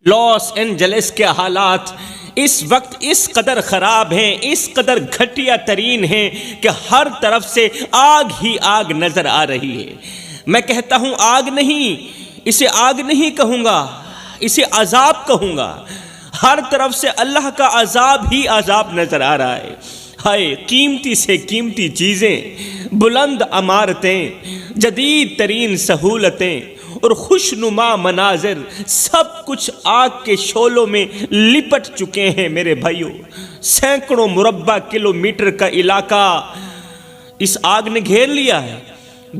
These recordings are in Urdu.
لاس اینجلس کے حالات اس وقت اس قدر خراب ہیں، اس قدر گھٹیا ترین ہیں کہ ہر طرف سے آگ ہی آگ نظر آ رہی ہے۔ میں کہتا ہوں آگ نہیں، اسے آگ نہیں کہوں گا، اسے عذاب کہوں گا۔ ہر طرف سے اللہ کا عذاب ہی عذاب نظر آ رہا ہے۔ ہائے، قیمتی سے قیمتی چیزیں، بلند عمارتیں، جدید ترین سہولتیں اور خوشنما مناظر سب کچھ آگ کے شعلوں میں لپٹ چکے ہیں میرے بھائیوں۔ سینکڑوں مربع کلومیٹر کا علاقہ اس آگ نے گھیر لیا ہے۔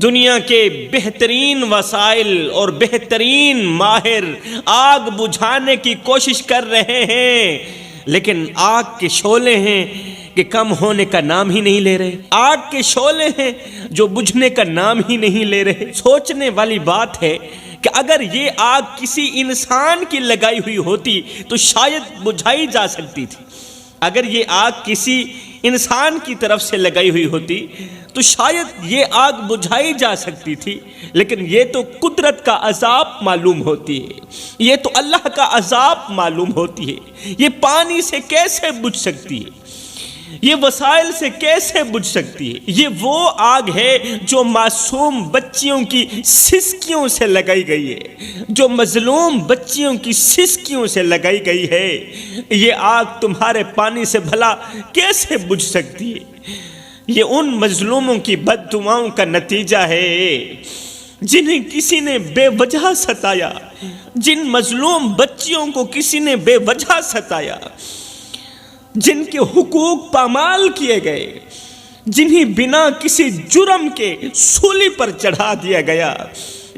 دنیا کے بہترین وسائل اور بہترین ماہر آگ بجھانے کی کوشش کر رہے ہیں، لیکن آگ کے شعلے ہیں کہ کم ہونے کا نام ہی نہیں لے رہے۔ آگ کے شعلے ہیں جو بجھنے کا نام ہی نہیں لے رہے۔ سوچنے والی بات ہے کہ اگر یہ آگ کسی انسان کی لگائی ہوئی ہوتی تو شاید بجھائی جا سکتی تھی۔ اگر یہ آگ کسی انسان کی طرف سے لگائی ہوئی ہوتی تو شاید یہ آگ بجھائی جا سکتی تھی، لیکن یہ تو قدرت کا عذاب معلوم ہوتی ہے، یہ تو اللہ کا عذاب معلوم ہوتی ہے۔ یہ پانی سے کیسے بجھ سکتی ہے؟ یہ وسائل سے کیسے بجھ سکتی ہے؟ یہ وہ آگ ہے جو معصوم بچیوں کی سسکیوں سے لگائی گئی ہے، جو مظلوم بچیوں کی سسکیوں سے لگائی گئی ہے۔ یہ آگ تمہارے پانی سے بھلا کیسے بجھ سکتی ہے؟ یہ ان مظلوموں کی بد دعاؤں کا نتیجہ ہے جنہیں کسی نے بے وجہ ستایا، جن مظلوم بچیوں کو کسی نے بے وجہ ستایا، جن کے حقوق پامال کیے گئے، جنہیں بنا کسی جرم کے سولی پر چڑھا دیا گیا۔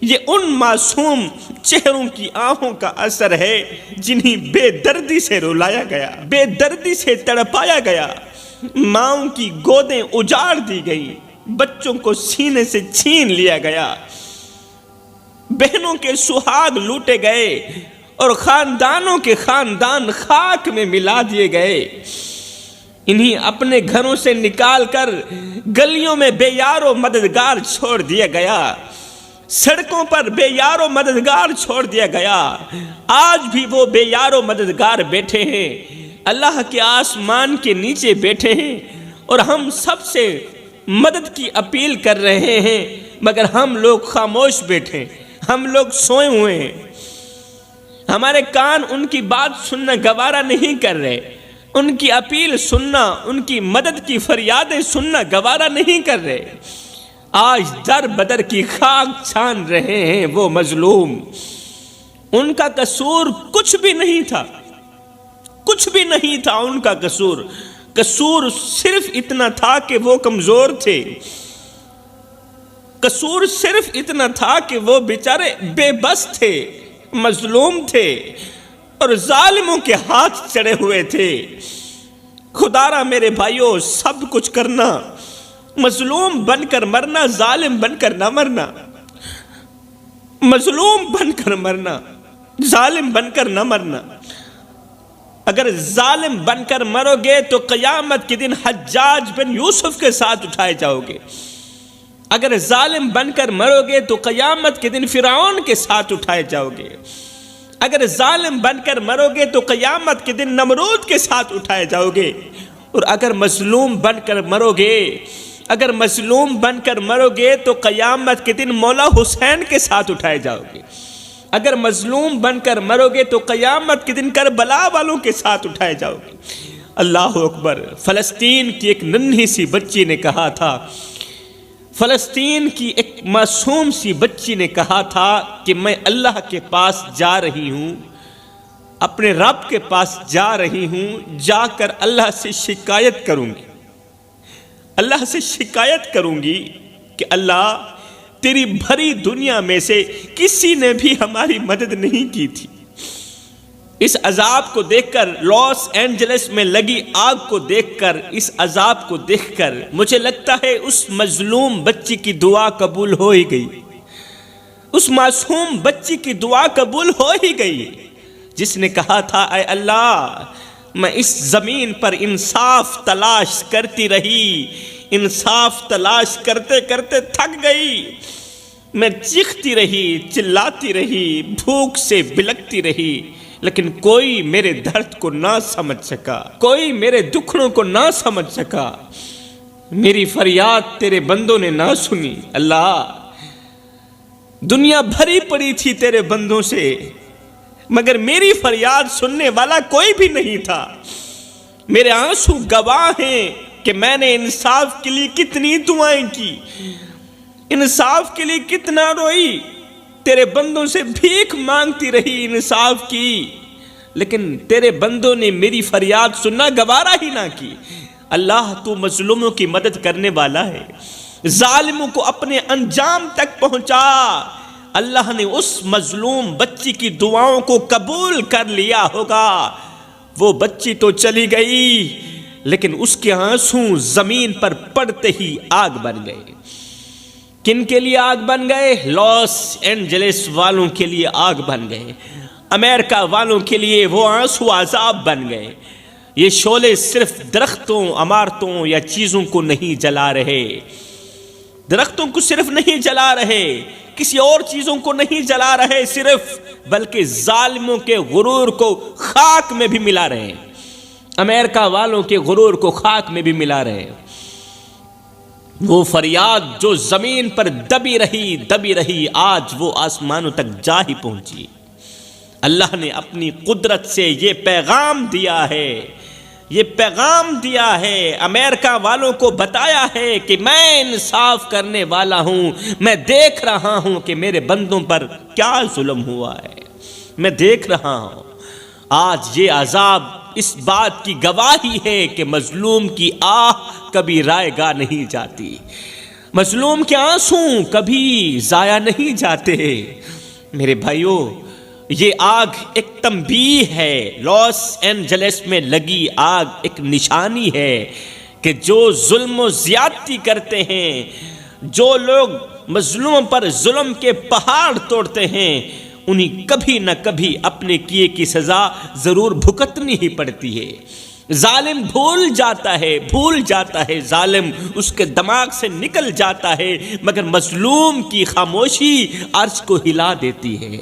یہ ان معصوم چہروں کی آنکھوں کا اثر ہے جنہیں بے دردی سے رلایا گیا، بے دردی سے تڑپایا گیا، ماؤں کی گودیں اجاڑ دی گئی، بچوں کو سینے سے چھین لیا گیا، بہنوں کے سہاگ لوٹے گئے اور خاندانوں کے خاندان خاک میں ملا دیے گئے۔ انہیں اپنے گھروں سے نکال کر گلیوں میں بے یار و مددگار چھوڑ دیا گیا، سڑکوں پر بے یار و مددگار چھوڑ دیا گیا۔ آج بھی وہ بے یار و مددگار بیٹھے ہیں، اللہ کے آسمان کے نیچے بیٹھے ہیں اور ہم سب سے مدد کی اپیل کر رہے ہیں، مگر ہم لوگ خاموش بیٹھے، ہم لوگ سوئے ہوئے ہیں۔ ہمارے کان ان کی بات سننا گوارا نہیں کر رہے، ان کی اپیل سننا، ان کی مدد کی فریادیں سننا گوارا نہیں کر رہے۔ آج در بدر کی خاک چھان رہے ہیں وہ مظلوم۔ ان کا قصور کچھ بھی نہیں تھا، کچھ بھی نہیں تھا ان کا قصور۔ قصور صرف اتنا تھا کہ وہ کمزور تھے، قصور صرف اتنا تھا کہ وہ بیچارے بے بس تھے، مظلوم تھے اور ظالموں کے ہاتھ چڑھے ہوئے تھے۔ خدا را میرے بھائیوں، سب کچھ کرنا، مظلوم بن کر مرنا، ظالم بن کر نہ مرنا، مظلوم بن کر مرنا، ظالم بن کر نہ مرنا۔ اگر ظالم بن کر مرو گے تو قیامت کے دن حجاج بن یوسف کے ساتھ اٹھائے جاؤ گے۔ اگر ظالم بن کر مرو گے تو قیامت کے دن فرعون کے ساتھ اٹھائے جاؤ گے۔ اگر ظالم بن کر مرو گے تو قیامت کے دن نمرود کے ساتھ اٹھائے جاؤ گے۔ اور اگر مظلوم بن کر مرو گے، اگر مظلوم بن کر مرو گے تو قیامت کے دن مولا حسین کے ساتھ اٹھائے جاؤ گے۔ اگر مظلوم بن کر مرو گے تو قیامت کے دن کربلا والوں کے ساتھ اٹھائے جاؤ گے۔ اللہ اکبر۔ فلسطین کی ایک ننھی سی بچی نے کہا تھا، فلسطین کی ایک معصوم سی بچی نے کہا تھا کہ میں اللہ کے پاس جا رہی ہوں، اپنے رب کے پاس جا رہی ہوں، جا کر اللہ سے شکایت کروں گی، اللہ سے شکایت کروں گی کہ اللہ تیری بھری دنیا میں سے کسی نے بھی ہماری مدد نہیں کی تھی۔ اس عذاب کو دیکھ کر، لاس اینجلس میں لگی آگ کو دیکھ کر، اس عذاب کو دیکھ کر مجھے لگتا ہے اس مظلوم بچی کی دعا قبول ہو ہی گئی، اس معصوم بچی کی دعا قبول ہو ہی گئی، جس نے کہا تھا اے اللہ میں اس زمین پر انصاف تلاش کرتی رہی، انصاف تلاش کرتے کرتے تھک گئی، میں چیختی رہی، چلاتی رہی، بھوک سے بلکتی رہی، لیکن کوئی میرے درد کو نہ سمجھ سکا، کوئی میرے دکھڑوں کو نہ سمجھ سکا، میری فریاد تیرے بندوں نے نہ سنی۔ اللہ، دنیا بھری پڑی تھی تیرے بندوں سے، مگر میری فریاد سننے والا کوئی بھی نہیں تھا۔ میرے آنسو گواہ ہیں کہ میں نے انصاف کے لیے کتنی دعائیں کی، انصاف کے لیے کتنا روئی، تیرے بندوں سے بھیک مانگتی رہی انصاف کی، لیکن تیرے بندوں نے میری فریاد سننا گوارا ہی نہ کی۔ اللہ، تو مظلوموں کی مدد کرنے والا ہے، ظالموں کو اپنے انجام تک پہنچا۔ اللہ نے اس مظلوم بچی کی دعاؤں کو قبول کر لیا ہوگا۔ وہ بچی تو چلی گئی، لیکن اس کے آنسو زمین پر پڑتے ہی آگ بن گئے۔ کن کے لیے آگ بن گئے؟ لاس اینجلس والوں کے لیے آگ بن گئے، امریکہ والوں کے لیے وہ آنسو عذاب بن گئے۔ یہ شعلے صرف درختوں، عمارتوں یا چیزوں کو نہیں جلا رہے، درختوں کو صرف نہیں جلا رہے، کسی اور چیزوں کو نہیں جلا رہے صرف، بلکہ ظالموں کے غرور کو خاک میں بھی ملا رہے ہیں، امریکہ والوں کے غرور کو خاک میں بھی ملا رہے ہیں۔ وہ فریاد جو زمین پر دبی رہی آج وہ آسمانوں تک جا ہی پہنچی۔ اللہ نے اپنی قدرت سے یہ پیغام دیا ہے، یہ پیغام دیا ہے، امریکہ والوں کو بتایا ہے کہ میں انصاف کرنے والا ہوں، میں دیکھ رہا ہوں کہ میرے بندوں پر کیا ظلم ہوا ہے، میں دیکھ رہا ہوں۔ آج یہ عذاب اس بات کی گواہی ہے کہ مظلوم کی آہ کبھی رائے گاہ نہیں جاتی، مظلوم کے آنسو کبھی ضائع نہیں جاتے۔ میرے بھائیوں، یہ آگ ایک تنبیہ ہے، لاس اینجلس میں لگی آگ ایک نشانی ہے کہ جو ظلم و زیادتی کرتے ہیں، جو لوگ مظلوم پر ظلم کے پہاڑ توڑتے ہیں، انہیں کبھی نہ کبھی اپنے کیے کی سزا ضرور بھگتنی ہی پڑتی ہے۔ ظالم بھول جاتا ہے، ظالم اس کے دماغ سے نکل جاتا ہے، مگر مظلوم کی خاموشی عرش کو ہلا دیتی ہے،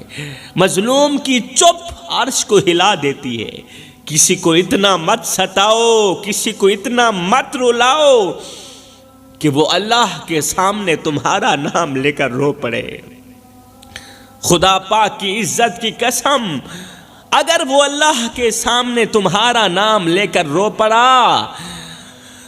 مظلوم کی چپ عرش کو ہلا دیتی ہے۔ کسی کو اتنا مت ستاؤ، کسی کو اتنا مت رلاؤ کہ وہ اللہ کے سامنے تمہارا نام لے کر رو پڑے۔ خدا پاک کی عزت کی قسم، اگر وہ اللہ کے سامنے تمہارا نام لے کر رو پڑا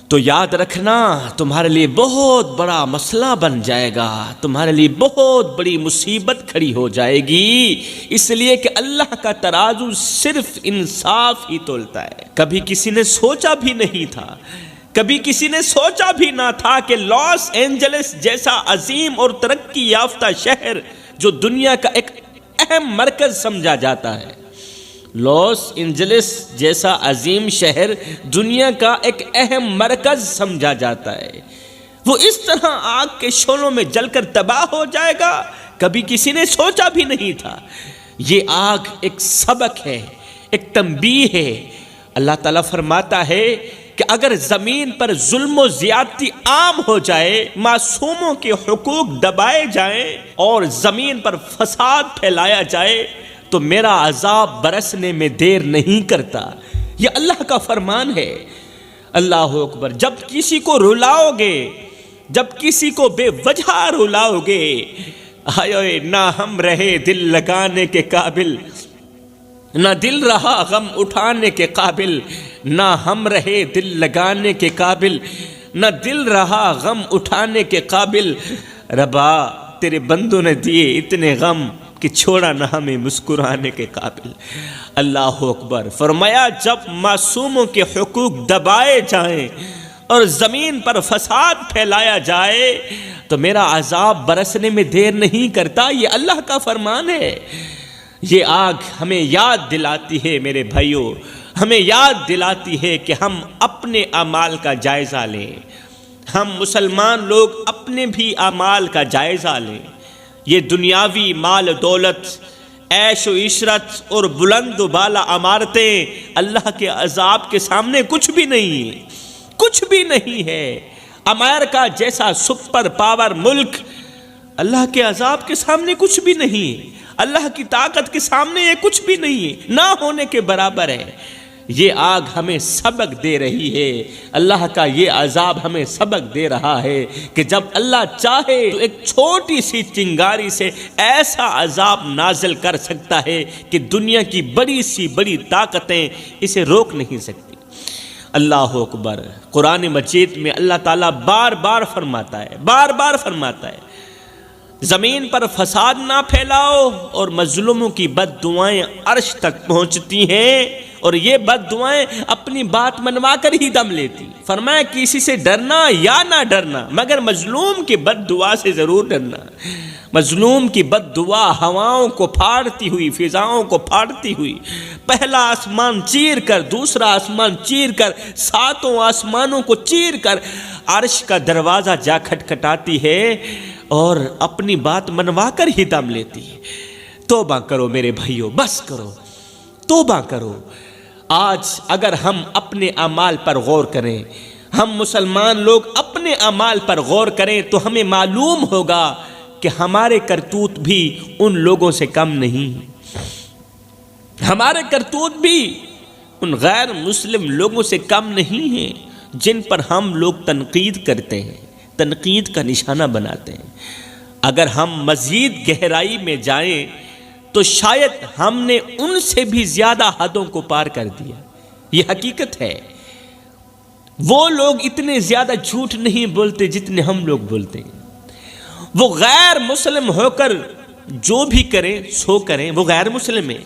تو یاد رکھنا تمہارے لیے بہت بڑا مسئلہ بن جائے گا، تمہارے لیے بہت بڑی مصیبت کھڑی ہو جائے گی، اس لیے کہ اللہ کا ترازو صرف انصاف ہی تولتا ہے۔ کبھی کسی نے سوچا بھی نہیں تھا، کبھی کسی نے سوچا بھی نہ تھا کہ لاس اینجلس جیسا عظیم اور ترقی یافتہ شہر جو دنیا کا ایک اہم مرکز سمجھا جاتا ہے، لاس اینجلس جیسا عظیم شہر دنیا کا ایک اہم مرکز سمجھا جاتا ہے، وہ اس طرح آگ کے شعلوں میں جل کر تباہ ہو جائے گا، کبھی کسی نے سوچا بھی نہیں تھا۔ یہ آگ ایک سبق ہے، ایک تنبیہ ہے۔ اللہ تعالیٰ فرماتا ہے کہ اگر زمین پر ظلم و زیادتی عام ہو جائے، معصوموں کے حقوق دبائے جائیں اور زمین پر فساد پھیلایا جائے تو میرا عذاب برسنے میں دیر نہیں کرتا۔ یہ اللہ کا فرمان ہے۔ اللہ اکبر۔ جب کسی کو رلاؤ گے، جب کسی کو بے وجہ رلاؤ گے، آئے نہ ہم رہے دل لگانے کے قابل، نہ دل رہا غم اٹھانے کے قابل، نہ ہم رہے دل لگانے کے قابل، نہ دل رہا غم اٹھانے کے قابل۔ ربا تیرے بندوں نے دیے اتنے غم کہ چھوڑا نہ ہمیں مسکرانے کے قابل۔ اللہ اکبر۔ فرمایا جب معصوموں کے حقوق دبائے جائیں اور زمین پر فساد پھیلایا جائے تو میرا عذاب برسنے میں دیر نہیں کرتا۔ یہ اللہ کا فرمان ہے۔ یہ آگ ہمیں یاد دلاتی ہے میرے بھائیوں، ہمیں یاد دلاتی ہے کہ ہم اپنے اعمال کا جائزہ لیں، ہم مسلمان لوگ اپنے بھی اعمال کا جائزہ لیں۔ یہ دنیاوی مال دولت، عیش و عشرت اور بلند و بالا عمارتیں اللہ کے عذاب کے سامنے کچھ بھی نہیں ہیں، کچھ بھی نہیں ہے۔ امریکہ جیسا سپر پاور ملک اللہ کے عذاب کے سامنے کچھ بھی نہیں۔ اللہ کی طاقت کے سامنے یہ کچھ بھی نہیں ہے، نہ ہونے کے برابر ہے۔ یہ آگ ہمیں سبق دے رہی ہے، اللہ کا یہ عذاب ہمیں سبق دے رہا ہے کہ جب اللہ چاہے تو ایک چھوٹی سی چنگاری سے ایسا عذاب نازل کر سکتا ہے کہ دنیا کی بڑی سی بڑی طاقتیں اسے روک نہیں سکتی۔ اللہ اکبر۔ قرآن مجید میں اللہ تعالیٰ بار بار فرماتا ہے زمین پر فساد نہ پھیلاؤ، اور مظلوموں کی بد دعائیں عرش تک پہنچتی ہیں، اور یہ بد دعائیں اپنی بات منوا کر ہی دم لیتی۔ فرمایا کسی سے ڈرنا یا نہ ڈرنا، مگر مظلوم کی بد دعا سے ضرور ڈرنا۔ مظلوم کی بد دعا ہواؤں کو پھاڑتی ہوئی، فضاؤں کو پھاڑتی ہوئی، پہلا آسمان چیر کر، دوسرا آسمان چیر کر، ساتوں آسمانوں کو چیر کر عرش کا دروازہ جا کھٹکھٹاتی ہے اور اپنی بات منوا کر ہی دم لیتی ہے۔ توبہ کرو میرے بھائیو، بس کرو، توبہ کرو۔ آج اگر ہم اپنے اعمال پر غور کریں، ہم مسلمان لوگ اپنے اعمال پر غور کریں تو ہمیں معلوم ہوگا کہ ہمارے کرتوت بھی ان لوگوں سے کم نہیں، ہمارے کرتوت بھی ان غیر مسلم لوگوں سے کم نہیں ہیں جن پر ہم لوگ تنقید کرتے ہیں، تنقید کا نشانہ بناتے ہیں۔ اگر ہم مزید گہرائی میں جائیں تو شاید ہم نے ان سے بھی زیادہ حدوں کو پار کر دیا، یہ حقیقت ہے۔ وہ لوگ اتنے زیادہ جھوٹ نہیں بولتے جتنے ہم لوگ بولتے ہیں۔ وہ غیر مسلم ہو کر جو بھی کریں سو کریں، وہ غیر مسلم ہیں،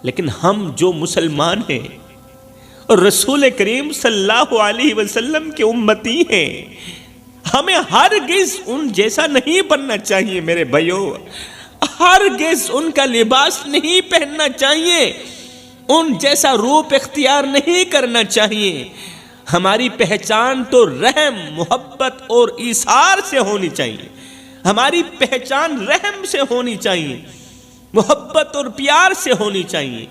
لیکن ہم جو مسلمان ہیں اور رسول کریم صلی اللہ علیہ وسلم کے امتی ہیں، ہمیں ہرگز ان جیسا نہیں بننا چاہیے میرے بھائیو، ہرگز ان کا لباس نہیں پہننا چاہیے، ان جیسا روپ اختیار نہیں کرنا چاہیے۔ ہماری پہچان تو رحم، محبت اور ایثار سے ہونی چاہیے، ہماری پہچان رحم سے ہونی چاہیے، محبت اور پیار سے ہونی چاہیے،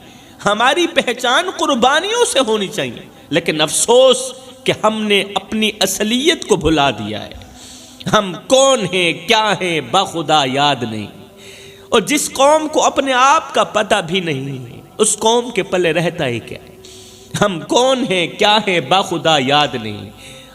ہماری پہچان قربانیوں سے ہونی چاہیے۔ لیکن افسوس کہ ہم نے اپنی اصلیت کو بھلا دیا ہے۔ ہم کون ہیں، کیا ہیں، بخدا یاد نہیں۔ اور جس قوم کو اپنے آپ کا پتہ بھی نہیں ہے، اس قوم کے پلے رہتا ہی کیا ہے؟ ہم کون ہیں، کیا ہیں، بخدا یاد نہیں۔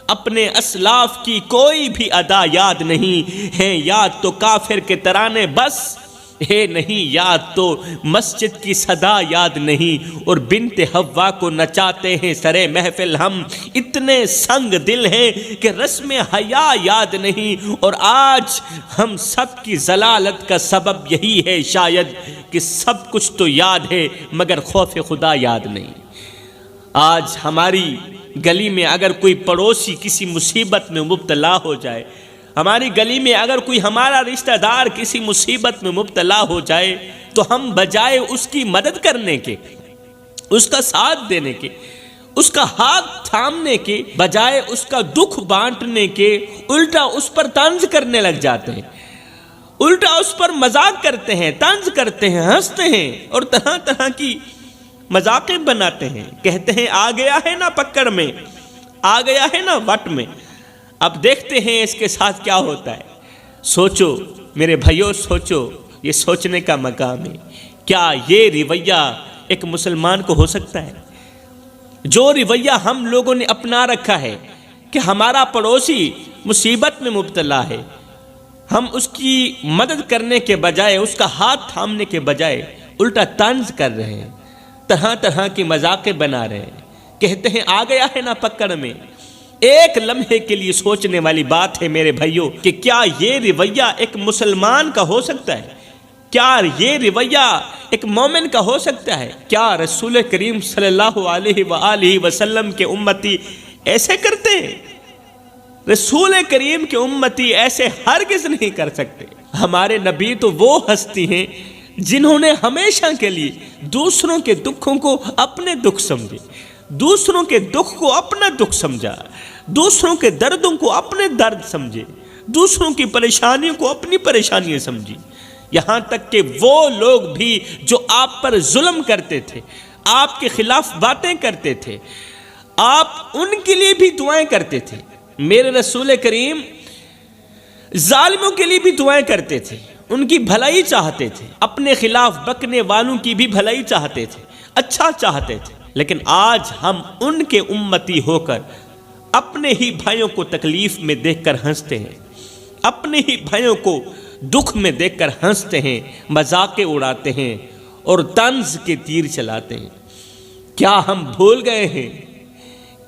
اپنے اسلاف کی کوئی بھی ادا یاد نہیں ہے، یاد تو کافر کے ترانے بس ہے نہیں، یاد تو مسجد کی صدا یاد نہیں، اور بنت حوا کو نچاتے ہیں سرے محفل ہم، اتنے سنگ دل ہیں کہ رسم حیا یاد نہیں، اور آج ہم سب کی ضلالت کا سبب یہی ہے شاید کہ سب کچھ تو یاد ہے مگر خوف خدا یاد نہیں۔ آج ہماری گلی میں اگر کوئی پڑوسی کسی مصیبت میں مبتلا ہو جائے، ہماری گلی میں اگر کوئی ہمارا رشتہ دار کسی مصیبت میں مبتلا ہو جائے، تو ہم بجائے اس کی مدد کرنے کے، اس کا ساتھ دینے کے، اس کا ہاتھ تھامنے کے بجائے اس کا دکھ بانٹنے کے، الٹا اس پر طنز کرنے لگ جاتے ہیں، الٹا اس پر مذاق کرتے ہیں، طنز کرتے ہیں، ہنستے ہیں اور طرح طرح کی مذاقیں بناتے ہیں۔ کہتے ہیں آ گیا ہے نا پکڑ میں، آ گیا ہے نا وٹ میں۔ اب دیکھتے ہیں اس کے ساتھ کیا ہوتا ہے۔ سوچو میرے بھائیوں، سوچو، یہ سوچنے کا مقام ہے۔ کیا یہ رویہ ایک مسلمان کو ہو سکتا ہے؟ جو رویہ ہم لوگوں نے اپنا رکھا ہے کہ ہمارا پڑوسی مصیبت میں مبتلا ہے، ہم اس کی مدد کرنے کے بجائے، اس کا ہاتھ تھامنے کے بجائے الٹا طنز کر رہے ہیں، طرح طرح کی مذاقیں بنا رہے ہیں، کہتے ہیں آ گیا ہے نا پکڑ میں۔ ایک لمحے کے لیے سوچنے والی بات ہے میرے بھائیوں کہ کیا یہ رویہ ایک مسلمان کا ہو سکتا ہے؟ کیا یہ رویہ ایک مومن کا ہو سکتا ہے؟ کیا رسول کریم صلی اللہ علیہ وآلہ وسلم کے امتی ایسے کرتے ہیں؟ رسول کریم کے امتی ایسے ہرگز نہیں کر سکتے۔ ہمارے نبی تو وہ ہستی ہیں جنہوں نے ہمیشہ کے لیے دوسروں کے دکھوں کو اپنے دکھ سمجھے، دوسروں کے دکھ کو اپنا دکھ سمجھا، دوسروں کے دردوں کو اپنے درد سمجھے، دوسروں کی پریشانیوں کو اپنی پریشانیاں سمجھی۔ یہاں تک کہ وہ لوگ بھی جو آپ پر ظلم کرتے تھے، آپ کے خلاف باتیں کرتے تھے، آپ ان کے لیے بھی دعائیں کرتے تھے۔ میرے رسول کریم ظالموں کے لیے بھی دعائیں کرتے تھے، ان کی بھلائی چاہتے تھے، اپنے خلاف بکنے والوں کی بھی بھلائی چاہتے تھے، اچھا چاہتے تھے۔ لیکن آج ہم ان کے امتی ہو کر اپنے ہی بھائیوں کو تکلیف میں دیکھ کر ہنستے ہیں، اپنے ہی بھائیوں کو دکھ میں دیکھ کر ہنستے ہیں، مذاقیں اڑاتے ہیں اور طنز کے تیر چلاتے ہیں۔ کیا ہم بھول گئے ہیں؟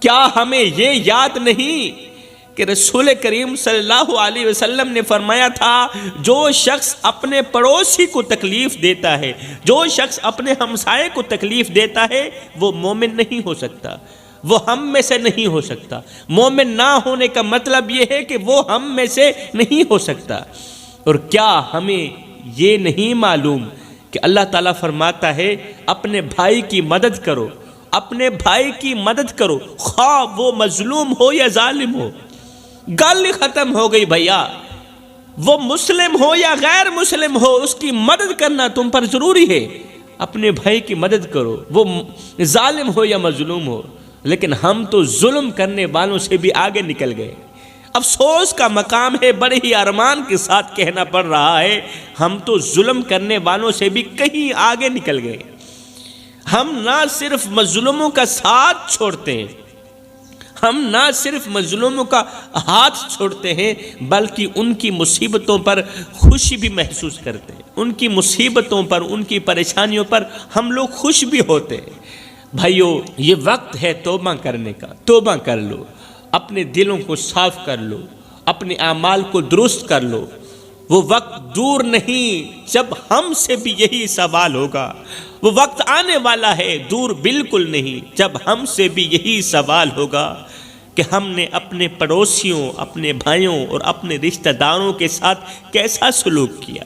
کیا ہمیں یہ یاد نہیں کہ رسول کریم صلی اللہ علیہ وسلم نے فرمایا تھا، جو شخص اپنے پڑوسی کو تکلیف دیتا ہے، جو شخص اپنے ہمسائے کو تکلیف دیتا ہے، وہ مومن نہیں ہو سکتا، وہ ہم میں سے نہیں ہو سکتا۔ مومن نہ ہونے کا مطلب یہ ہے کہ وہ ہم میں سے نہیں ہو سکتا۔ اور کیا ہمیں یہ نہیں معلوم کہ اللہ تعالیٰ فرماتا ہے اپنے بھائی کی مدد کرو، اپنے بھائی کی مدد کرو، خواہ وہ مظلوم ہو یا ظالم ہو۔ گل ختم ہو گئی بھیا، وہ مسلم ہو یا غیر مسلم ہو، اس کی مدد کرنا تم پر ضروری ہے۔ اپنے بھائی کی مدد کرو، وہ ظالم ہو یا مظلوم ہو۔ لیکن ہم تو ظلم کرنے والوں سے بھی آگے نکل گئے۔ افسوس کا مقام ہے، بڑے ہی ارمان کے ساتھ کہنا پڑ رہا ہے، ہم تو ظلم کرنے والوں سے بھی کہیں آگے نکل گئے۔ ہم نہ صرف مظلوموں کا ساتھ چھوڑتے ہیں، ہم نہ صرف مظلوموں کا ہاتھ چھوڑتے ہیں، بلکہ ان کی مصیبتوں پر خوشی بھی محسوس کرتے ہیں۔ ان کی مصیبتوں پر، ان کی پریشانیوں پر ہم لوگ خوش بھی ہوتے ہیں۔ بھائیو، یہ وقت ہے توبہ کرنے کا۔ توبہ کر لو، اپنے دلوں کو صاف کر لو، اپنے اعمال کو درست کر لو۔ وہ وقت دور نہیں جب ہم سے بھی یہی سوال ہوگا۔ وہ وقت آنے والا ہے، دور بالکل نہیں، جب ہم سے بھی یہی سوال ہوگا کہ ہم نے اپنے پڑوسیوں، اپنے بھائیوں اور اپنے رشتہ داروں کے ساتھ کیسا سلوک کیا،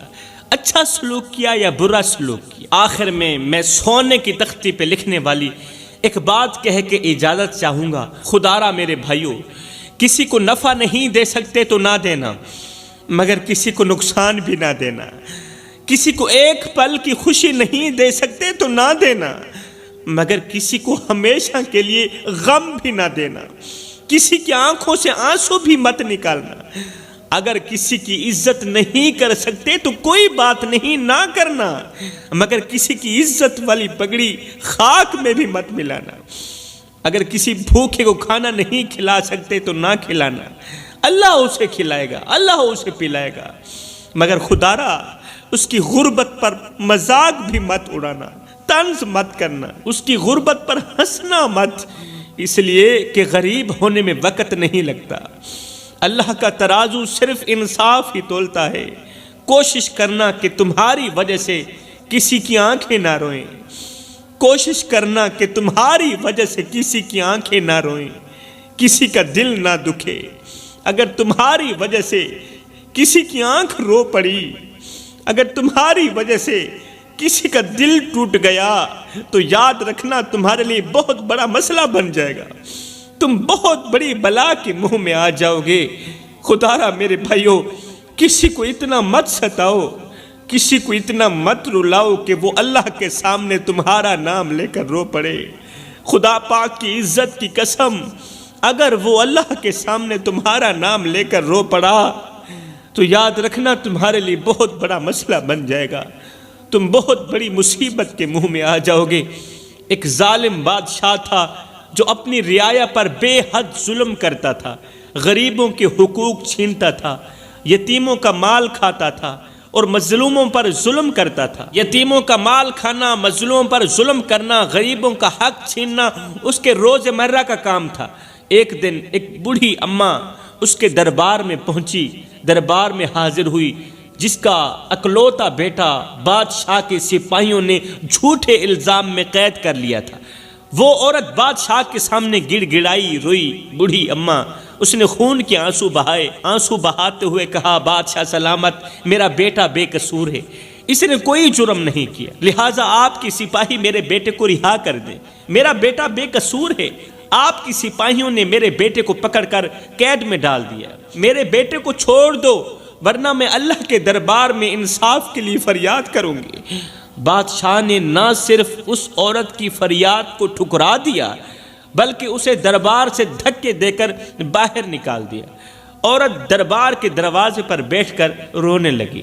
اچھا سلوک کیا یا برا سلوک کیا۔ آخر میں سونے کی تختی پہ لکھنے والی ایک بات کہہ کے اجازت چاہوں گا۔ خدارا میرے بھائیوں، کسی کو نفع نہیں دے سکتے تو نہ دینا، مگر کسی کو نقصان بھی نہ دینا۔ کسی کو ایک پل کی خوشی نہیں دے سکتے تو نہ دینا، مگر کسی کو ہمیشہ کے لیے غم بھی نہ دینا۔ کسی کی آنکھوں سے آنسو بھی مت نکالنا۔ اگر کسی کی عزت نہیں کر سکتے تو کوئی بات نہیں، نہ کرنا، مگر کسی کی عزت والی پگڑی خاک میں بھی مت ملانا۔ اگر کسی بھوکے کو کھانا نہیں کھلا سکتے تو نہ کھلانا، اللہ اسے کھلائے گا، اللہ اسے پلائے گا، مگر خدارا اس کی غربت پر مذاق بھی مت اڑانا، طنز مت کرنا، اس کی غربت پر ہنسنا مت، اس لیے کہ غریب ہونے میں وقت نہیں لگتا۔ اللہ کا ترازو صرف انصاف ہی تولتا ہے۔ کوشش کرنا کہ تمہاری وجہ سے کسی کی آنکھیں نہ روئیں، کوشش کرنا کہ تمہاری وجہ سے کسی کی آنکھیں نہ روئیں، کسی کا دل نہ دکھے۔ اگر تمہاری وجہ سے کسی کی آنکھ رو پڑی، اگر تمہاری وجہ سے کسی کا دل ٹوٹ گیا، تو یاد رکھنا تمہارے لیے بہت بڑا مسئلہ بن جائے گا، تم بہت بڑی بلا کے منہ میں آ جاؤ گے۔ خدارا میرے بھائیوں، کسی کو اتنا مت ستاؤ، کسی کو اتنا مت رلاؤ کہ وہ اللہ کے سامنے تمہارا نام لے کر رو پڑے۔ خدا پاک کی عزت کی قسم، اگر وہ اللہ کے سامنے تمہارا نام لے کر رو پڑا تو یاد رکھنا تمہارے لیے بہت بڑا مسئلہ بن جائے گا، تم بہت بڑی مصیبت کے منہ میں آ جاؤ گے۔ ایک ظالم بادشاہ تھا جو اپنی رعایا پر بے حد ظلم کرتا تھا، غریبوں کے حقوق چھینتا تھا، یتیموں کا مال کھاتا تھا اور مظلوموں پر ظلم کرتا تھا۔ یتیموں کا مال کھانا، مظلوموں پر ظلم کرنا، غریبوں کا حق چھیننا اس کے روزمرہ کا کام تھا۔ ایک دن ایک بوڑھی اماں اس کے دربار میں پہنچی، دربار میں حاضر ہوئی، جس کا اکلوتا بیٹا بادشاہ کے سپاہیوں نے جھوٹے الزام میں قید کر لیا تھا۔ وہ عورت بادشاہ کے سامنے گڑ گڑائی، روئی۔ بوڑھی اماں، اس نے خون کے آنسو بہائے، آنسو بہاتے ہوئے کہا، بادشاہ سلامت، میرا بیٹا بے قصور ہے، اس نے کوئی جرم نہیں کیا، لہٰذا آپ کی سپاہی میرے بیٹے کو رہا کر دیں، میرا بیٹا بے قصور ہے۔ آپ کی سپاہیوں نے میرے بیٹے کو پکڑ کر قید میں ڈال دیا، میرے بیٹے کو چھوڑ دو، ورنہ میں اللہ کے دربار میں انصاف کے لیے فریاد کروں گی۔ بادشاہ نے نہ صرف اس عورت کی فریاد کو ٹھکرا دیا، بلکہ اسے دربار سے دھکے دے کر باہر نکال دیا۔ عورت دربار کے دروازے پر بیٹھ کر رونے لگی۔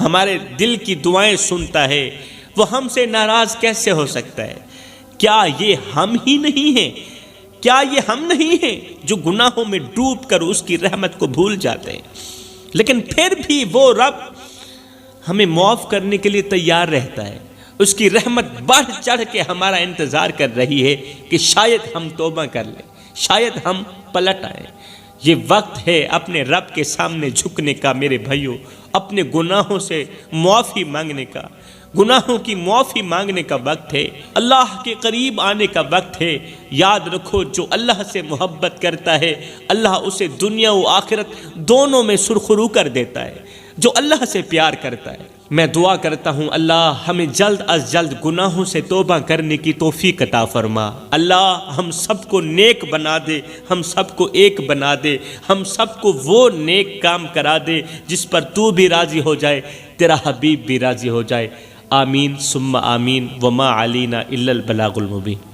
ہمارے دل کی دعائیں سنتا ہے، وہ ہم سے ناراض کیسے ہو سکتا ہے؟ کیا یہ ہم ہی نہیں ہیں؟ کیا یہ ہم نہیں ہیں جو گناہوں میں ڈوب کر اس کی رحمت کو بھول جاتے ہیں؟ لیکن پھر بھی وہ رب ہمیں معاف کرنے کے لیے تیار رہتا ہے۔ اس کی رحمت بڑھ چڑھ کے ہمارا انتظار کر رہی ہے کہ شاید ہم توبہ کر لیں، شاید ہم پلٹ آئیں۔ یہ وقت ہے اپنے رب کے سامنے جھکنے کا میرے بھائیوں، اپنے گناہوں سے معافی مانگنے کا، گناہوں کی معافی مانگنے کا وقت ہے، اللہ کے قریب آنے کا وقت ہے۔ یاد رکھو جو اللہ سے محبت کرتا ہے اللہ اسے دنیا و آخرت دونوں میں سرخرو کر دیتا ہے۔ جو اللہ سے پیار کرتا ہے، میں دعا کرتا ہوں اللہ ہمیں جلد از جلد گناہوں سے توبہ کرنے کی توفیق عطا فرما۔ اللہ ہم سب کو نیک بنا دے، ہم سب کو ایک بنا دے، ہم سب کو وہ نیک کام کرا دے جس پر تو بھی راضی ہو جائے، تیرا حبیب بھی راضی ہو جائے۔ آمین ثم آمین، وما علینا الا البلاغ المبین۔